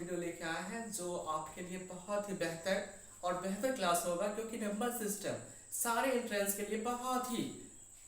Video लेके आए हैं जो आपके लिए बहुत ही बेहतर और बेहतर क्लास होगा, क्योंकि नंबर सिस्टम सारे एंट्रेंस के लिए बहुत ही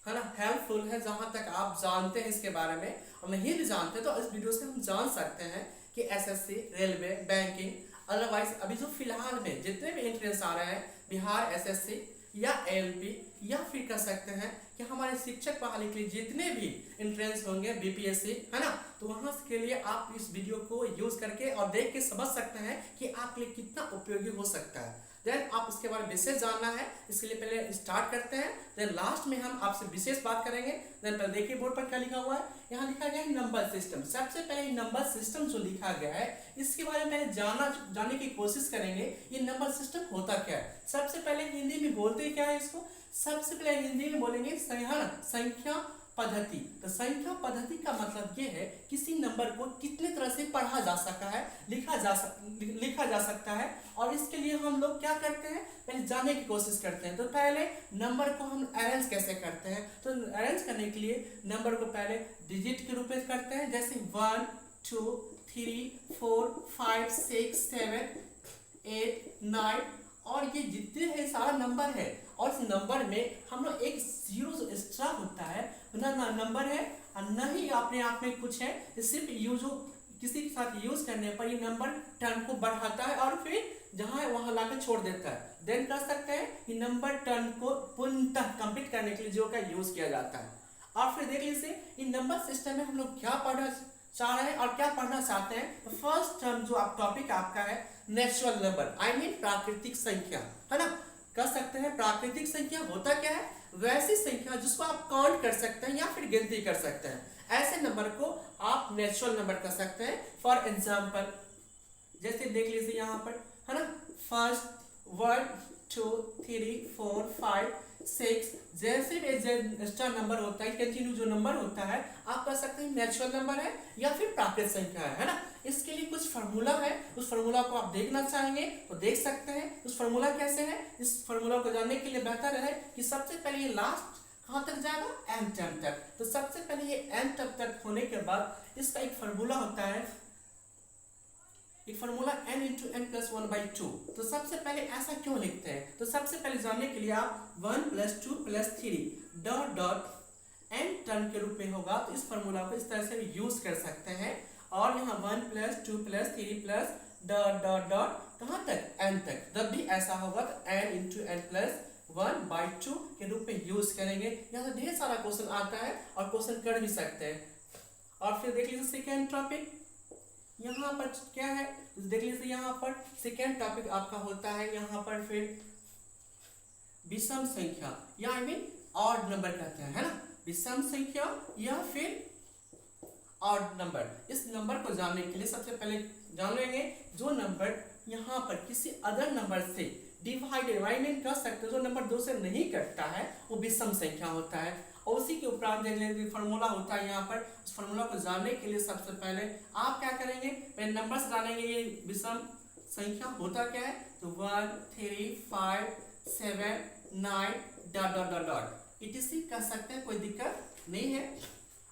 है ना हेल्पफुल है। जहां तक आप जानते हैं इसके बारे में और नहीं भी जानते तो इस वीडियो से हम जान सकते हैं कि एसएससी, रेलवे, बैंकिंग, अदरवाइज अभी जो फिलहाल में जितने भी एंट्रेंस आ रहे हैं, बिहार एसएससी या एलपी, या फिर कह सकते हैं कि हमारे शिक्षक बहाली के लिए जितने भी एंट्रेंस होंगे बीपीएससी, है ना, तो वहां के लिए आप इस वीडियो को यूज करके और देख के समझ सकते हैं कि आपके लिए कितना उपयोगी हो सकता है। देन आप इसके बारे में विशेष जानना है, इसके लिए पहले स्टार्ट करते हैं, देन लास्ट में हम आपसे विशेष बात करेंगे। देन पहले देखिए बोर्ड पर क्या लिखा हुआ है, यहाँ लिखा गया है नंबर सिस्टम। सबसे पहले नंबर सिस्टम जो लिखा गया है इसके बारे में पहले जानने की कोशिश करेंगे, ये नंबर सिस्टम होता क्या है। सबसे पहले हिंदी में बोलते क्या है इसको, सबसे पहले हिंदी में बोलेंगे संख्या पद्धति। तो संख्या पद्धति का मतलब ये है किसी नंबर को कितने तरह से पढ़ा जा सकता है, लिखा जा सकता है। और इसके लिए हम लोग क्या करते हैं, पहले जानने की कोशिश करते हैं। तो पहले नंबर को हम अरेंज कैसे करते हैं, तो अरेंज करने के लिए नंबर को पहले डिजिट के रूप में करते हैं, जैसे 1 2 3 4 5 6 7 8 9, और ये जितने हैं सारा नंबर है। और इस नंबर में हम लोग एक जीरो जो एक्स्ट्रा होता है ना नंबर है और न ही अपने आप में कुछ है, सिर्फ यूज किसी के साथ यूज करने पर ये नंबर टर्म को बढ़ाता है और फिर जहां है वहां लाकर छोड़ देता है। देन कर सकते हैं कि नंबर टर्म को पूर्णतः कंप्लीट करने के लिए जो का यूज किया जाता है। और फिर देख लीजिए इन नंबर सिस्टम में हम लोग क्या पढ़ना चाह रहे हैं और क्या पढ़ना चाहते हैं। फर्स्ट टर्म जो आप टॉपिक आपका है नेचुरल नंबर, आई मीन प्राकृतिक संख्या, है ना। कह सकते हैं प्राकृतिक संख्या होता क्या है, वैसी संख्या जिसको आप काउंट कर सकते हैं या फिर गिनती कर सकते हैं, ऐसे नंबर को आप नेचुरल नंबर कह सकते हैं। फॉर एग्जाम्पल जैसे देख लीजिए यहाँ पर, है ना, फर्स्ट 1 2 3 4 5 6, जैसे भी एक्स्ट्रा नंबर होता है, कंटिन्यू जो नंबर होता है, आप कह सकते हैं नेचुरल नंबर है या फिर प्राकृतिक संख्या है ना। इसके लिए कुछ फार्मूला है, उस फार्मूला को आप देखना चाहेंगे तो देख सकते हैं। उस फार्मूला कैसे है, इस फार्मूला को जानने के लिए बेहतर है कि सबसे पहले ये लास्ट कहां तक जाएगा, n टर्म तक। तो सबसे पहले ये n टर्म तक होने के बाद इसका एक फार्मूला होता है, एक formula n into n plus 1/2। तो सबसे पहले ऐसा क्यों लिखते हैं, तो सबसे पहले जानने के लिए आप 1 plus 2 plus 3 dot dot n term के रूप में होगा, तो इस फार्मूला को इस तरह से यूज कर सकते हैं। और यहाँ 1 plus 2 plus 3 plus dot dot dot कहाँ तक, n तक। जब भी ऐसा होगा तो n इंटू n प्लस 1/2 के रूप में यूज करेंगे। यहाँ से ढेर सारा क्वेश्चन आता है और क्वेश्चन कर भी सकते हैं। और फिर देख लीजिए सेकेंड टॉपिक यहाँ पर क्या है, देख लीजिए यहाँ पर सेकेंड टॉपिक आपका होता है यहाँ पर फिर विषम संख्या, या आई मीन ऑड नंबर कहते हैं, है ना, विषम संख्या या फिर ऑड नंबर। इस नंबर को जानने के लिए सबसे पहले जान लेंगे जो नंबर यहाँ पर किसी अदर नंबर से डिवाइडेड, आई मीन कह सकते हैं जो नंबर 2 से नहीं कटता है वो विषम संख्या होता है। और उसी के उपरांत फार्मूला होता है यहाँ पर। उस फार्मूला को जानने के लिए सबसे पहले आप क्या करेंगे, पहले नंबर्स जानेंगे ये विषम संख्या होता क्या है। तो 1 3 5 7 9 dot dot dot dot etc. कह सकते हैं, कोई दिक्कत नहीं है।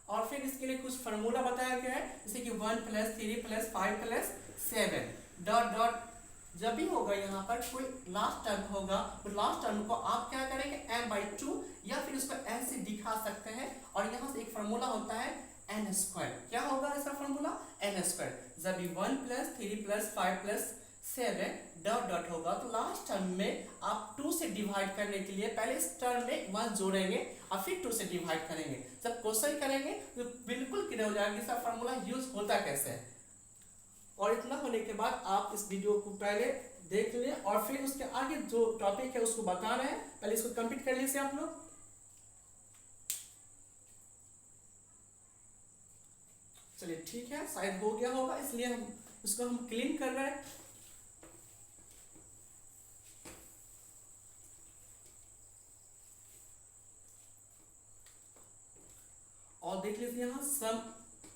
और फिर इसके लिए कुछ फार्मूला बताया गया है, जैसे कि 1 plus 3 plus 5 plus 7 dot dot. जब भी होगा यहाँ पर कोई लास्ट टर्म होगा तो लास्ट टर्म को आप क्या करेंगे m/2 या फिर उसको n से दिखा सकते हैं। और यहाँ से एक फार्मूला होता है n स्क्वायर, क्या होगा इसका फार्मूला n स्क्वायर। जब भी 1 plus 3 plus 5 plus 7 dot dot होगा तो लास्ट टर्म में आप 2 से डिवाइड करने के लिए पहले इस टर्म में 1 जोड़ेंगे और फिर 2 से डिवाइड करेंगे। जब क्वेश्चन करेंगे तो बिल्कुल क्लियर हो जाएगा इसका फार्मूला यूज होता कैसे है। और इतना होने के बाद आप इस वीडियो को पहले देख लें और फिर उसके आगे जो टॉपिक है उसको बता रहे हैं, पहले इसको कंप्लीट कर लीजिए आप लोग। चलिए ठीक है, शायद हो गया होगा इसलिए हम इसको क्लीन कर रहे हैं। और देख लीजिए यहाँ सम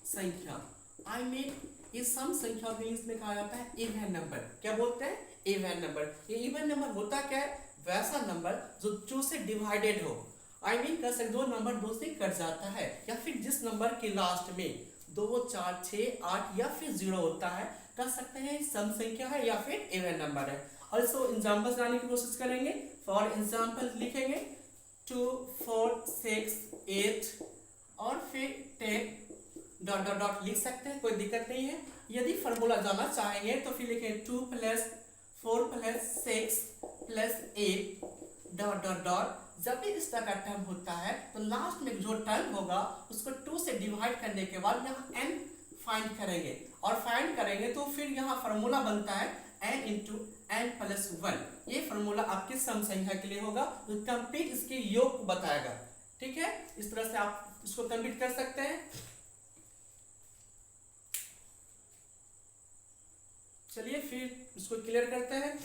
संख्या, आई मीन इस सम संख्या को इंग्लिश में कहा जाता है इवन नंबर। क्या बोलते हैं, इवन नंबर। ये इवन नंबर होता क्या है, वैसा नंबर जो 2 से डिवाइडेड हो, आई मीन कह सकते 2 नंबर 2 से कट जाता है, या फिर जिस नंबर के लास्ट में 2 4 6 8 या फिर 0 होता है, कह सकते हैं सम संख्या है या फिर इवन नंबर है। ऑल्सो एग्जाम्पल्स लाने की कोशिश करेंगे। फॉर एग्जाम्पल लिखेंगे 2 4 6 8 और फिर 10 डॉट डॉट डॉट लिख सकते हैं, कोई दिक्कत नहीं है। यदि फॉर्मूला जानना चाहेंगे तो फिर लिखें 2 + 4 + 6 + 8 डॉट डॉट डॉट। जब भी इस तरह का टर्म होता है तो लास्ट में जो टर्म होगा उसको 2 से डिवाइड करने के बाद यहाँ n फाइंड करेंगे, और फाइंड करेंगे तो फिर यहाँ फार्मूला बनता है n × n + 1। ये फार्मूला आपकी सम संख्या के लिए होगा, तो कंप्लीट इसके योग को बताएगा। ठीक है, इस तरह से आप इसको कंप्लीट कर सकते हैं। चलिए फिर इसको क्लियर करते हैं।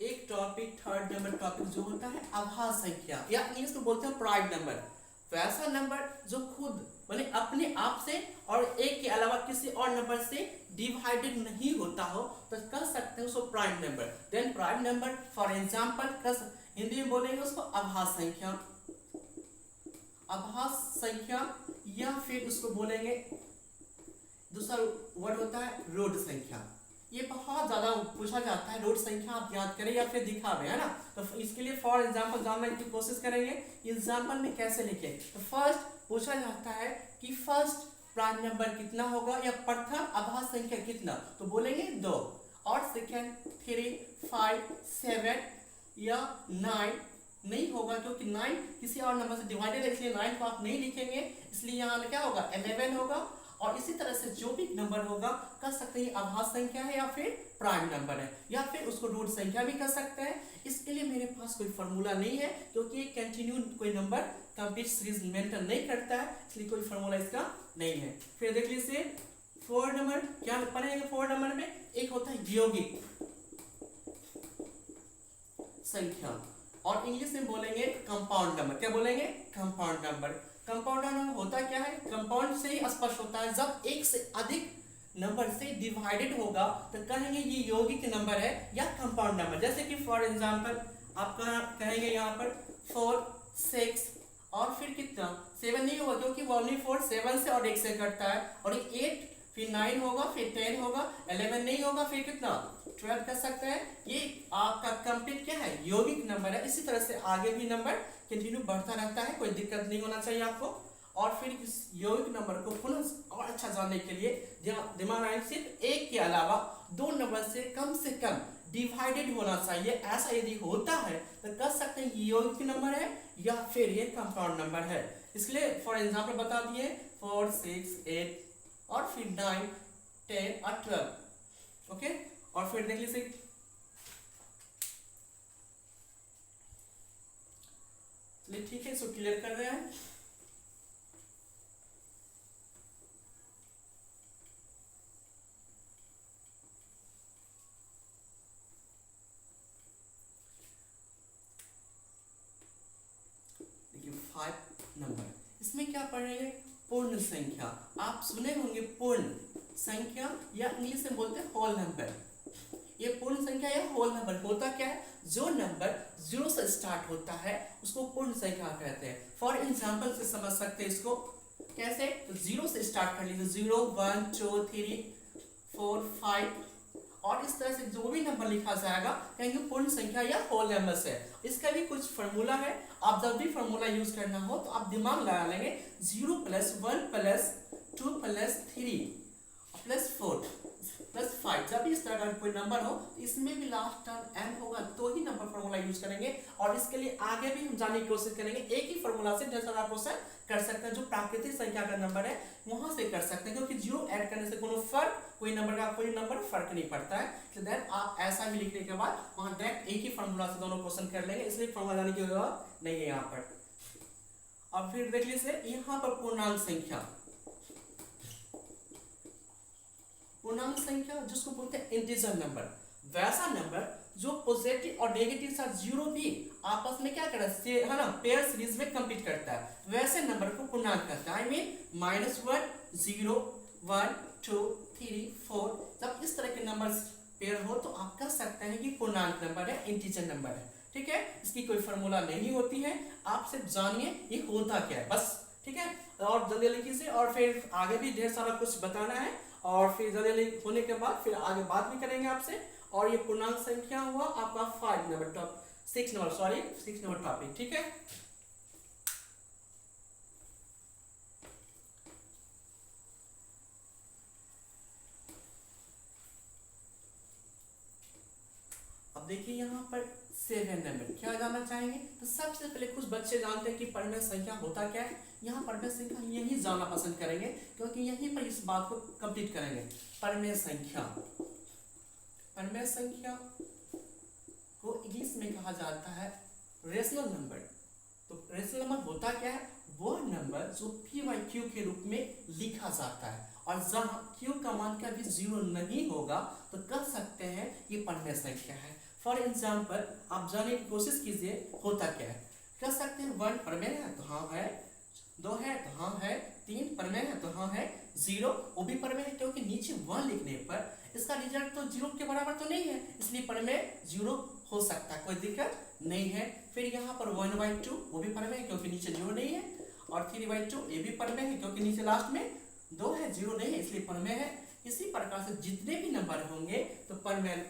एक टॉपिक, थर्ड नंबर टॉपिक जो होता है आभास संख्या, या इंग्लिश में बोलते हैं प्राइम नंबर। वैसा नंबर जो खुद माने अपने आप से और एक के अलावा किसी और नंबर से डिवाइडेड नहीं होता हो तो कह सकते हैं उसको prime number. Then prime number for example Hindi में बोलेंगे उसको आभास संख्या, आभास संख्या, या फिर उसको बोलेंगे दूसरा वर्ड होता है रोड संख्या। ये बहुत ज्यादा पूछा जाता है, रोड संख्या आप याद करें या फिर दिखावे, है ना। तो इसके लिए फॉर एग्जांपल जानने की कोशिश करेंगे। एग्जांपल में कैसे लिखें, तो फर्स्ट पूछा जाता है कि फर्स्ट प्राइम नंबर कितना होगा या प्रथम आभास संख्या कितना, तो बोलेंगे 2, और सेकेंड 3 5 7 या 9 नहीं होगा क्योंकि 9 किसी और नंबर से डिवाइडेड है, इसलिए 9 को आप नहीं लिखेंगे, इसलिए यहाँ क्या होगा 11 होगा। और इसी तरह से जो भी नंबर होगा कह सकते हैं आभास संख्या है या फिर प्राइम नंबर है, या फिर उसको रूट संख्या भी कह सकते हैं। इसके लिए मेरे पास कोई फॉर्मूला नहीं है क्योंकि कंटिन्यू कोई नंबर कंप्लीट सीरीज मेंटेन नहीं करता है, इसलिए कोई फॉर्मूला इसका नहीं है। फिर देख लीजिए 4 नंबर क्या पढ़ेंगे। 4 नंबर में एक होता है यौगिक संख्या, और इंग्लिश में बोलेंगे कंपाउंड नंबर। क्या बोलेंगे, कंपाउंड नंबर। कंपाउंड नंबर होता क्या है, कंपाउंड से ही स्पष्ट होता है, जब एक से अधिक नंबर से डिवाइडेड होगा तो कहेंगे ये यौगिक नंबर है या कंपाउंड नंबर। जैसे कि फॉर एग्जांपल आप कहेंगे यहाँ पर 4 6 और फिर कितना 7 नहीं होगा क्योंकि ओनली 4 7 से और 1 से कटता है, और 8 फिर 9 होगा, फिर 10 होगा, 11 नहीं होगा, फिर कितना 12 कर सकते हैं। ये आपका कंप्लीट क्या है, यौगिक नंबर है। इसी तरह से आगे भी नंबर कंटिन्यू बढ़ता रहता है, कोई दिक्कत नहीं होना चाहिए आपको। और फिर इस यौगिक नंबर को पुनः और अच्छा जानने के लिए दिमाग में सिर्फ एक के अलावा 2 नंबर से कम डिवाइडेड होना चाहिए। ऐसा यदि होता है तो कह सकते हैं ये यौगिक नंबर है या फिर ये कंपाउंड नंबर है। इसलिए फॉर एग्जांपल बता दिए 4 6 8 और फिर 9 10 और 12। ओके, और फिर देख लीजिए चलिए ठीक है, इसको क्लियर कर रहे हैं। देखिए 5 नंबर, इसमें क्या पढ़ेंगे, पूर्ण संख्या। आप सुने होंगे पूर्ण संख्या या इंग्लिश में बोलते हैं होल नंबर। ये पूर्ण संख्या या होल नंबर होता क्या है, जो नंबर 0 से स्टार्ट होता है उसको पूर्ण संख्या कहते हैं। फॉर एग्जांपल से समझ सकते हैं इसको कैसे, तो 0 से स्टार्ट कर लीजिए, 0 1 2 3 4 5, और इस तरह से जो भी नंबर लिखा जाएगा कहेंगे पूर्ण संख्या या होल नंबर्स है। इसका भी कुछ फार्मूला है, आप जब भी फार्मूला यूज करना हो तो आप दिमाग लगा लेंगे 0 + 1 + 2 + 3 + 4 + 5। जब भी इस तरह का कोई नंबर हो इसमें भी लास्ट टर्म n होगा तो ही नंबर फार्मूला यूज करेंगे। और इसके लिए आगे भी हम जानने की कोशिश करेंगे, एक ही फार्मूला से ढेर सारा क्वेश्चन कर सकते हैं। जो प्राकृतिक संख्या का नंबर है वहां से कर सकते हैं, क्योंकि 0 ऐड करने से कोई नंबर का कोई नंबर फर्क नहीं पड़ता है। तो देन आप ऐसा भी लिखने के बाद वहां डायरेक्ट एक ही फार्मूला से दोनों क्वेश्चन कर लेंगे, इसलिए फार्मूला जाने की जरूरत नहीं है यहाँ पर। अब फिर देख लीजिए यहाँ पर पूर्णांक संख्या, पूर्णांक संख्या जिसको बोलते हैं इंटीजर नंबर, वैसा नंबर जो पॉजिटिव और नेगेटिव साथ 0 भी आपस में क्या करता है ना, पेयर सीरीज में कंप्लीट करता है, वैसे नंबर को पूर्णांक कहता है। I mean -1 0 1 2 3 4। जब इस तरह के नंबर पेयर हो तो आप कह सकते हैं कि पूर्णांक नंबर है, इंटीजर नंबर है। ठीक है, इसकी कोई फॉर्मूला नहीं होती है, आप सिर्फ जानिए ये होता क्या है बस। ठीक है, और जल्दी जल्दी से, और फिर आगे भी ढेर सारा कुछ बताना है, और फिर जल्दी जल्दी होने के बाद फिर आगे बात भी करेंगे आपसे। और ये पूर्णांक संख्या हुआ आपका 5 number top 6 number sorry 6 number topic. ठीक है, अब देखिए यहाँ पर 7 नंबर क्या जानना चाहेंगे। तो सबसे पहले कुछ बच्चे जानते हैं कि परिमेय संख्या होता क्या है। यहाँ परिमेय संख्या यही जानना पसंद करेंगे क्योंकि यहीं पर इस बात को कंप्लीट करेंगे। परिमेय संख्या, परिमेय संख्या को इंग्लिश में कहा जाता है रेशनल नंबर। तो रेशनल नंबर होता क्या है, वो नंबर जो p बाई क्यू के रूप में लिखा जाता है, और जहाँ q का मान कभी 0 नहीं होगा तो कह सकते हैं ये परिमेय संख्या है। फॉर एग्जाम्पल आप जानने की कोशिश कीजिए होता क्या है। कह सकते हैं 1 परिमेय है तो हाँ है, 2 है तो हाँ है, 3 परिमेय है तो हाँ है, 0 वो भी परिमेय है क्योंकि नीचे 1 लिखने पर इसका रिजल्ट तो 0 के बराबर तो नहीं है, इसलिए परिमेय 0 हो सकता है, कोई दिक्कत नहीं है। फिर यहाँ पर 1/2 वो भी परिमेय है क्योंकि नीचे 0 नहीं है, और 3/2 ये भी परिमेय है क्योंकि नीचे लास्ट में 2 है, 0 नहीं है, इसलिए परिमेय है। इसी प्रकार से जितने भी नंबर होंगे तो परिमेय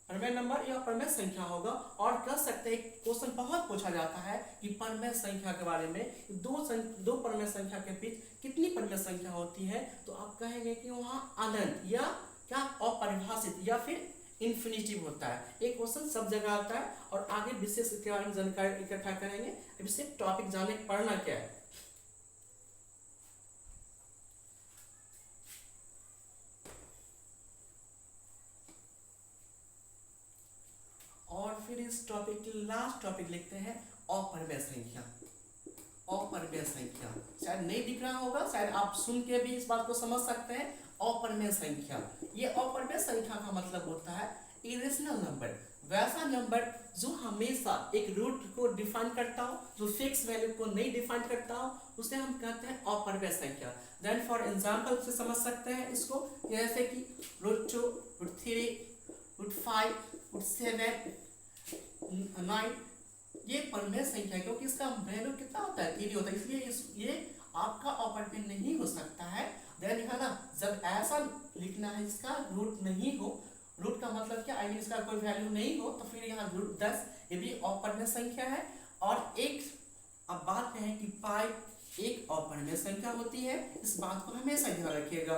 नंबर या परिमेय संख्या होगा। और कह सकते हैं क्वेश्चन बहुत पूछा जाता है कि परिमेय संख्या के बारे में, दो परिमेय संख्या के बीच कितनी परिमेय संख्या होती है, तो आप कहेंगे कि वहाँ अनंत या क्या अपरिभाषित या फिर इन्फिनिटिव होता है। एक क्वेश्चन सब जगह आता है, और आगे विशेष के बारे में जानकारी इकट्ठा करेंगे। अभी सिर्फ टॉपिक जाने पढ़ना क्या है। और फिर इस टॉपिक की लास्ट टॉपिक लिखते हैं अपरिमेय संख्या। अपरिमेय संख्या शायद नहीं दिख रहा होगा, शायद आप सुन के भी इस बात को समझ सकते हैं। अपरिमेय संख्या, ये अपरिमेय संख्या का मतलब होता है इरेशनल नंबर, वैसा नंबर जो हमेशा एक रूट को डिफाइन करता हो, जो फिक्स वैल्यू को नहीं डिफाइन करता हो, उसे हम कहते हैं अपरिमेय संख्या। देन फॉर एग्जांपल से समझ सकते हैं इसको, जैसे कि √2, √3, √5, √7, 9, ये परिमेय संख्या है क्योंकि इसका वैल्यू कितना होता है 3 होता है, इसलिए ये आपका अपरिमेय नहीं हो सकता है। देन है ना, जब ऐसा लिखना है जिसका रूट नहीं हो, रूट का मतलब क्या, आई मीन इसका कोई वैल्यू नहीं हो, तो फिर यहाँ √10 ये भी अपरिमेय संख्या है। और एक अब बात है कि पाई एक अपरिमेय संख्या होती है, इस बात को हमेशा ध्यान रखिएगा।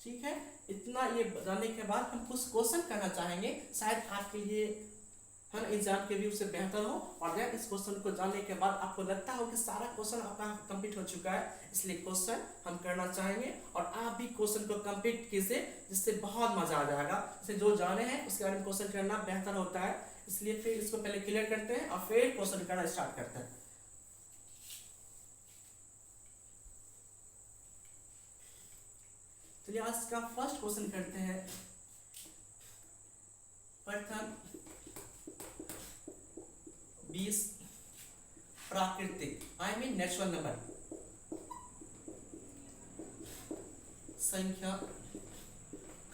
ठीक है, इतना ये जानने के बाद हम कुछ क्वेश्चन करना चाहेंगे, शायद आपके लिए है एग्जाम के व्यू से बेहतर हो। और देन इस क्वेश्चन को जानने के बाद आपको लगता हो कि सारा क्वेश्चन आपका कंप्लीट हो चुका है, इसलिए क्वेश्चन हम करना चाहेंगे, और आप भी क्वेश्चन को कंप्लीट कीजिए, जिससे बहुत मजा आ जाएगा। जैसे जो जाने हैं उसके बारे में क्वेश्चन करना बेहतर होता है, इसलिए फिर इसको पहले क्लियर करते हैं और फिर क्वेश्चन करना स्टार्ट करते हैं। चलिए आज का फर्स्ट क्वेश्चन करते हैं। प्रथम 20 प्राकृतिक आई मीन नेचुरल नंबर संख्या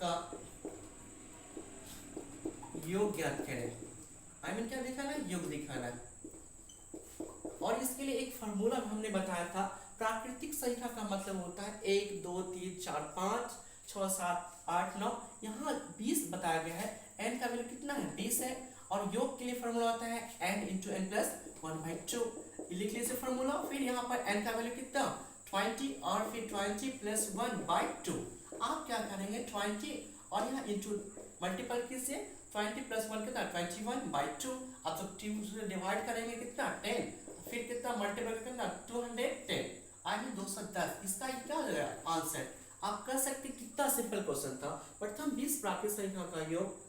का योग ज्ञात करें। आई मीन क्या दिखाना है, योग दिखाना है। और इसके लिए एक फार्मूला हमने बताया था। प्राकृतिक संख्या का मतलब होता है 1 2 3 4 5 6 7 8 9, यहाँ 20 बताया गया है। n का वैल्यू कितना है, 20 है। और योग के लिए फार्मूला होता है n × n + 1/2, लिख लीजिए फार्मूला। फिर यहाँ पर n का वैल्यू कितना 20, और फिर 20 + 1/2। आप क्या करेंगे 20 और यहाँ इंटू मल्टीपल कीजिए, 20 + 1 कितना 21/2। अब जब 2 से डिवाइड करेंगे कितना 10, फिर कितना मल्टीपल कितना 210, आई मीन 210। इसका क्या हो जाएगा आंसर। आप कह सकते कितना सिंपल क्वेश्चन था। प्रथम 20 प्राकृतिक संख्या का योग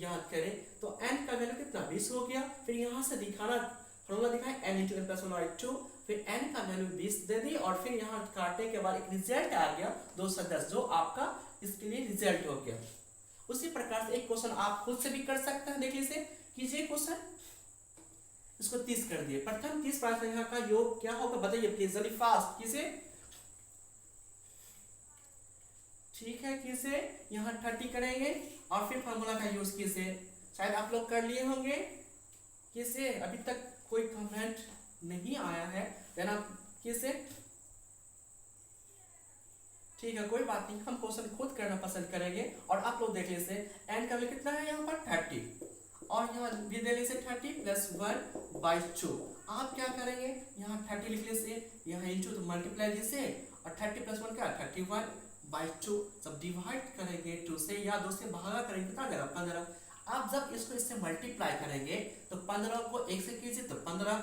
याद करें, तो n का वैल्यू कितना 20 हो गया। फिर यहाँ से दिखाना फॉर्मूला दिखाएं n × n + 1/2, फिर n का वैल्यू 20 दे दी, और फिर यहाँ काटने के बाद एक रिजल्ट आ गया 210, जो आपका इसके लिए रिजल्ट हो गया। उसी प्रकार से एक क्वेश्चन आप खुद से भी कर सकते हैं, देख लीजिए, कीजिए क्वेश्चन। इसको 30 कर दिए। प्रथम 30 प्राकृतिक संख्या का योग क्या होगा बताइए प्लीज, जल्दी फास्ट कीजिए। ठीक है, किसे यहाँ 30 करेंगे और फिर फार्मूला का यूज किसे शायद आप लोग कर लिए होंगे। किसे अभी तक कोई कमेंट नहीं आया है देना किसे। ठीक है, कोई बात नहीं, हम क्वेश्चन खुद करना पसंद करेंगे और आप लोग देख लीजिए एन का वैल्यू कितना है यहाँ पर 30 और यहाँ भी दे लीजिए 30 प्लस 1/2। आप क्या करेंगे यहाँ 30 लिख लीजिए, यहाँ इंटू तो मल्टीप्लाई लीजिए और 30 प्लस 1 क्या 31/2। जब डिवाइड करेंगे 2 से या 2 से भागा करेंगे कितना देगा 15। आप जब इसको इससे मल्टीप्लाई करेंगे तो 15 को 1 से कीजिए तो 15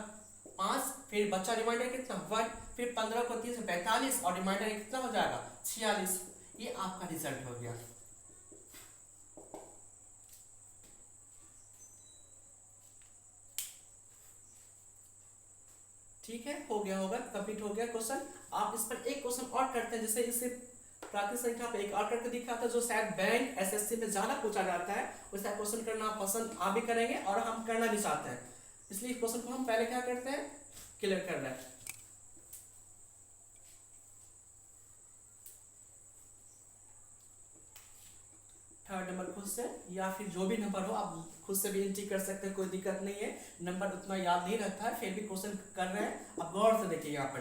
5, फिर बच्चा रिमाइंडर कितना 1, फिर 15 को 3 से 45 और रिमाइंडर कितना हो जाएगा 46। ये आपका रिजल्ट हो गया। ठीक है, हो गया होगा, कंप्लीट हो गया क्वेश्चन। आप इस पर एक क्वेश्चन और करते हैं, जैसे इसे प्राकृतिक संख्या पे एक और करके दिखा था जो शायद बैंक एसएससी में ज्यादा पूछा जाता है, वैसा क्वेश्चन करना पसंद आप भी करेंगे और हम करना भी चाहते हैं, इसलिए क्वेश्चन को हम पहले क्या करते हैं क्लियर कर रहे हैं। थर्ड नंबर खुद से या फिर जो भी नंबर हो आप खुद से भी एंट्री कर सकते हैं, कोई दिक्कत नहीं है, नंबर उतना याद नहीं रहता है, फिर भी क्वेश्चन कर रहे हैं, आप गौर से देखिए यहाँ पर।